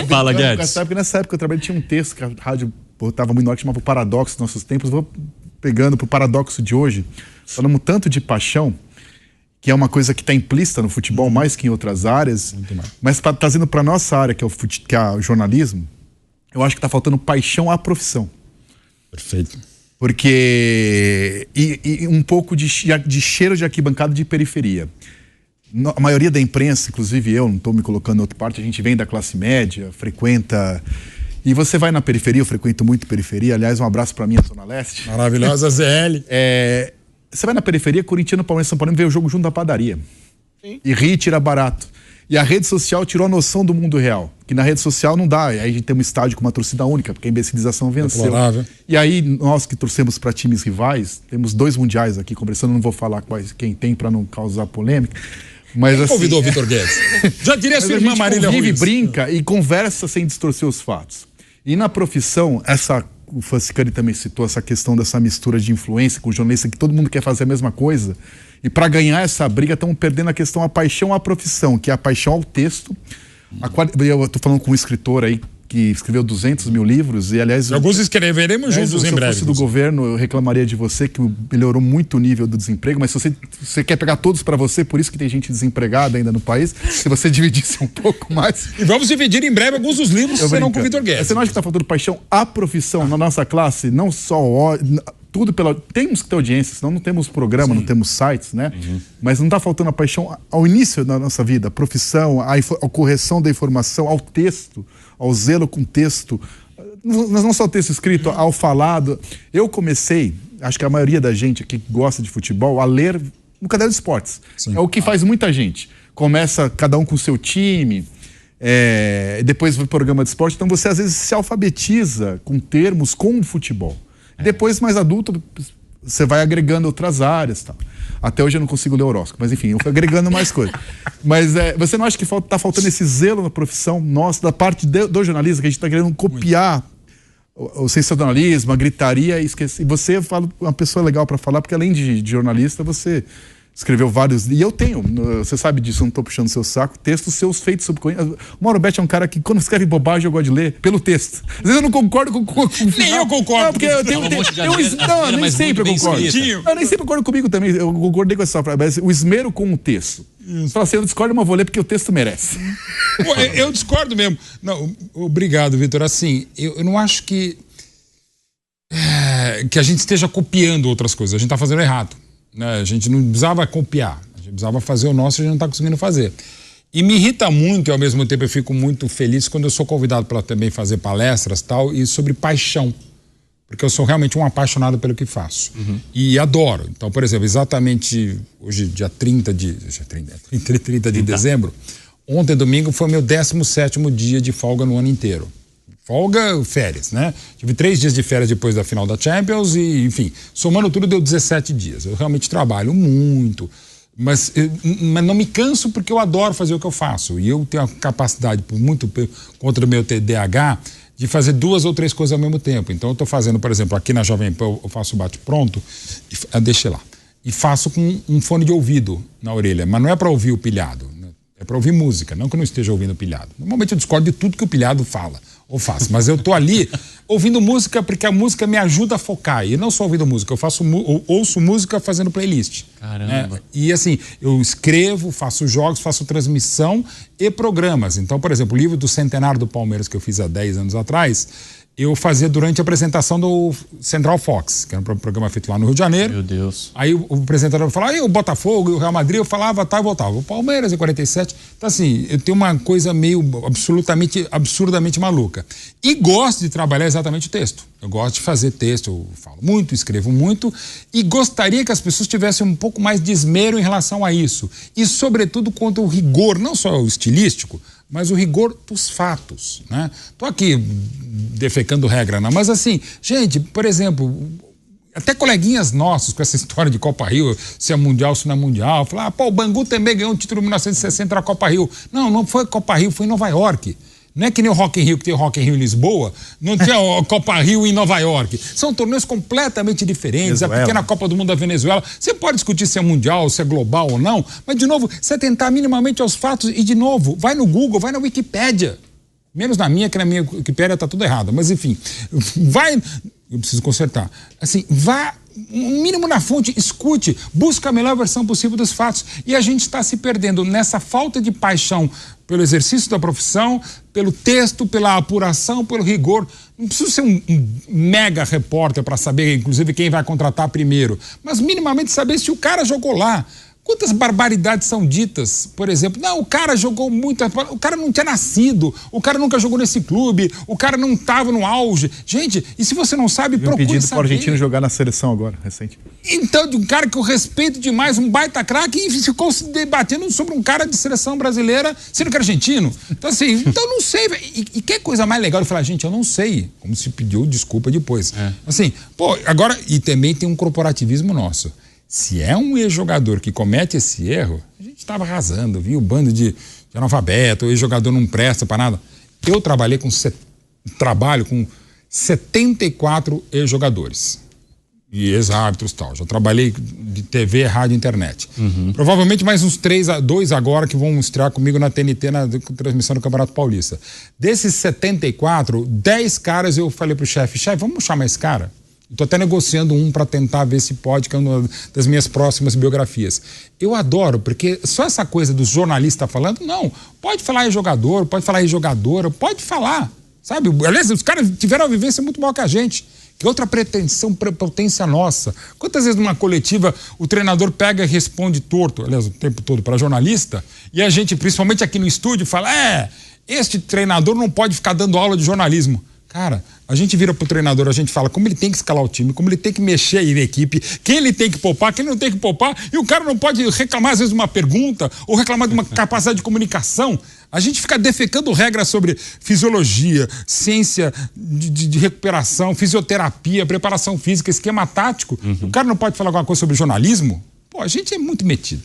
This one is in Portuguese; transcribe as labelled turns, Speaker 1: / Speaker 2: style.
Speaker 1: Fala, Guedes.
Speaker 2: Nessa época eu trabalhei, tinha um texto que a rádio botava muito no ar, que chamava O Paradoxo dos Nossos Tempos. Vou pegando pro paradoxo de hoje. Falamos tanto de paixão, que é uma coisa que está implícita no futebol mais que em outras áreas, mas trazendo para nossa área, que é o jornalismo, eu acho que está faltando paixão à profissão.
Speaker 1: Perfeito.
Speaker 2: Porque e um pouco de cheiro de arquibancada de periferia. A maioria da imprensa, inclusive eu, não estou me colocando em outra parte, a gente vem da classe média, frequenta... E você vai na periferia, eu frequento muito periferia, aliás, um abraço para minha Zona Leste.
Speaker 1: Maravilhosa ZL.
Speaker 2: Você vai na periferia, corintiano, Palmeiras, São Paulo, vê o jogo junto da padaria. Sim. E ri e tira barato. E a rede social tirou a noção do mundo real. Que na rede social não dá. Aí a gente tem um estádio com uma torcida única, porque a imbecilização venceu.
Speaker 1: Deplorável.
Speaker 2: E aí, nós que torcemos para times rivais, temos 2 mundiais aqui conversando, não vou falar quem tem para não causar polêmica. Mas
Speaker 1: quem
Speaker 2: assim,
Speaker 1: convidou o Vitor Guedes? Já diria sua irmã Marília Ruiz.
Speaker 2: A gente brinca e conversa sem distorcer os fatos. E na profissão, o Fassicani também citou essa questão dessa mistura de influência com o jornalista, que todo mundo quer fazer a mesma coisa. E para ganhar essa briga, estamos perdendo a questão, a paixão à profissão, que é a paixão ao texto. Eu estou falando com um escritor aí que escreveu 200 mil livros e, aliás...
Speaker 1: Alguns escreveremos juntos em breve.
Speaker 2: Se eu fosse do governo, eu reclamaria de você que melhorou muito o nível do desemprego, mas se você quer pegar todos para você, por isso que tem gente desempregada ainda no país, se você dividisse um pouco mais...
Speaker 1: E vamos dividir em breve alguns dos livros que serão com o Vitor Guedes.
Speaker 2: Você não acha que está faltando paixão à profissão na nossa classe? Não só... Tudo temos que ter audiência, senão não temos programa, não temos sites, né? Mas não está faltando a paixão ao início da nossa vida, a profissão, a correção da informação, ao texto, ao zelo com texto, não só o texto escrito, ao falado. Eu comecei, acho que a maioria da gente aqui que gosta de futebol, a ler no caderno de esportes. Sim. É o que faz muita gente. Começa cada um com o seu time, depois vai pro programa de esporte, então você às vezes se alfabetiza com termos com o futebol. Depois, mais adulto, você vai agregando outras áreas, tal. Até hoje eu não consigo ler horóscopo, mas enfim, eu fui agregando mais coisas. Mas você não acha que está faltando esse zelo na profissão nossa, da parte do jornalismo, que a gente está querendo copiar o sensacionalismo, a gritaria e esquecer. E você fala uma pessoa legal para falar, porque além de jornalista, você escreveu vários... E eu tenho, você sabe disso, eu não estou puxando seu saco, textos seus feitos sobre... O Mauro Betti é um cara que, quando escreve bobagem, eu gosto de ler pelo texto. Às vezes eu não concordo com
Speaker 1: nem eu concordo.
Speaker 2: Não, porque eu tenho... nem sempre eu concordo. Eu nem sempre concordo comigo também. Eu concordei com essa frase. O esmero com o texto. Você fala assim, eu discordo, mas vou ler porque o texto merece.
Speaker 1: Pô, eu discordo mesmo. Não, obrigado, Vitor. Assim, eu não acho que a gente esteja copiando outras coisas. A gente está fazendo errado. A gente não precisava copiar, a gente precisava fazer o nosso e a gente não está conseguindo fazer. E me irrita muito e ao mesmo tempo eu fico muito feliz quando eu sou convidado para também fazer palestras tal, e sobre paixão, porque eu sou realmente um apaixonado pelo que faço e adoro. Então, por exemplo, exatamente hoje, dia 30 de dezembro, ontem, domingo, foi meu 17º dia de folga no ano inteiro. Folga, férias, né? Tive 3 dias de férias depois da final da Champions e, enfim, somando tudo deu 17 dias. Eu realmente trabalho muito, mas não me canso porque eu adoro fazer o que eu faço. E eu tenho a capacidade, contra o meu TDAH, de fazer 2 ou 3 coisas ao mesmo tempo. Então eu estou fazendo, por exemplo, aqui na Jovem Pan eu faço bate-pronto, deixei lá, e faço com um fone de ouvido na orelha, mas não é para ouvir o pilhado, né? É para ouvir música, não que eu não esteja ouvindo o pilhado. Normalmente eu discordo de tudo que o pilhado fala ou faz, mas eu tô ali ouvindo música porque a música me ajuda a focar. E não só ouvindo música, eu ouço música fazendo playlist.
Speaker 3: Caramba.
Speaker 1: E assim, eu escrevo, faço jogos, faço transmissão e programas. Então, por exemplo, o livro do Centenário do Palmeiras que eu fiz há 10 anos atrás, eu fazia durante a apresentação do Central Fox, que era um programa feito lá no Rio de Janeiro.
Speaker 3: Meu Deus.
Speaker 1: Aí o apresentador falava, aí o Botafogo e o Real Madrid, eu falava, tá, e voltava. O Palmeiras em 47. Então, assim, eu tenho uma coisa meio absurdamente maluca. E gosto de trabalhar exatamente o texto. Eu gosto de fazer texto, eu falo muito, escrevo muito, e gostaria que as pessoas tivessem um pouco mais de esmero em relação a isso. E, sobretudo, quanto ao rigor, não só o estilístico, mas o rigor dos fatos, né? Tô aqui defecando regra, não, mas assim, gente, por exemplo, até coleguinhas nossos com essa história de Copa Rio, se é mundial, se não é mundial, falar, o Bangu também ganhou um título em 1960 na Copa Rio. Não foi Copa Rio, foi em Nova York. Não é que nem o Rock in Rio, que tem o Rock in Rio em Lisboa, não tinha a Copa Rio em Nova York. São torneios completamente diferentes. Venezuela. A pequena Copa do Mundo da Venezuela. Você pode discutir se é mundial, se é global ou não, mas, de novo, você tentar minimamente aos fatos e, de novo, vai no Google, vai na Wikipédia. Menos na minha, que na minha Wikipédia tá tudo errado. Mas enfim, eu preciso consertar. Assim, vá um mínimo na fonte, escute, busca a melhor versão possível dos fatos. E a gente está se perdendo nessa falta de paixão pelo exercício da profissão, pelo texto, pela apuração, pelo rigor. Não precisa ser um mega repórter para saber, inclusive, quem vai contratar primeiro, mas minimamente saber se o cara jogou lá. Quantas barbaridades são ditas? Por exemplo, não, o cara jogou muito, o cara não tinha nascido, o cara nunca jogou nesse clube, o cara não estava no auge. Gente, e se você não sabe, procure saber.
Speaker 2: Pedido para o argentino jogar na seleção agora, recente.
Speaker 1: Então, de um cara que eu respeito demais, um baita craque, e ficou se debatendo sobre um cara de seleção brasileira, sendo que é argentino. Então, assim, então não sei. E que coisa mais legal de falar, gente, eu não sei. Como se pediu desculpa depois. Assim, pô, agora, e também tem um corporativismo nosso. Se é um ex-jogador que comete esse erro, a gente estava arrasando, viu? O bando de analfabeto, o ex-jogador não presta para nada. Eu trabalho com 74 ex-jogadores e ex-árbitros e tal. Já trabalhei de TV, rádio e internet. Provavelmente mais uns 2 agora que vão estrear comigo na TNT, na transmissão do Campeonato Paulista. Desses 74, 10 caras eu falei pro chefe, vamos chamar esse cara? Estou até negociando um para tentar ver se pode, que é uma das minhas próximas biografias. Eu adoro, porque só essa coisa dos jornalistas falando, não, pode falar em jogador, pode falar em jogadora, pode falar, sabe? Aliás, os caras tiveram uma vivência muito maior que a gente. Que outra potência nossa. Quantas vezes numa coletiva o treinador pega e responde torto, aliás, o tempo todo para jornalista, e a gente, principalmente aqui no estúdio, fala, este treinador não pode ficar dando aula de jornalismo. Cara, a gente vira pro treinador, a gente fala como ele tem que escalar o time, como ele tem que mexer aí na equipe, quem ele tem que poupar, quem ele não tem que poupar, e o cara não pode reclamar às vezes de uma pergunta ou reclamar de uma capacidade de comunicação. A gente fica defecando regras sobre fisiologia, ciência de recuperação, fisioterapia, preparação física, esquema tático. O cara não pode falar alguma coisa sobre jornalismo? Pô, a gente é muito metido.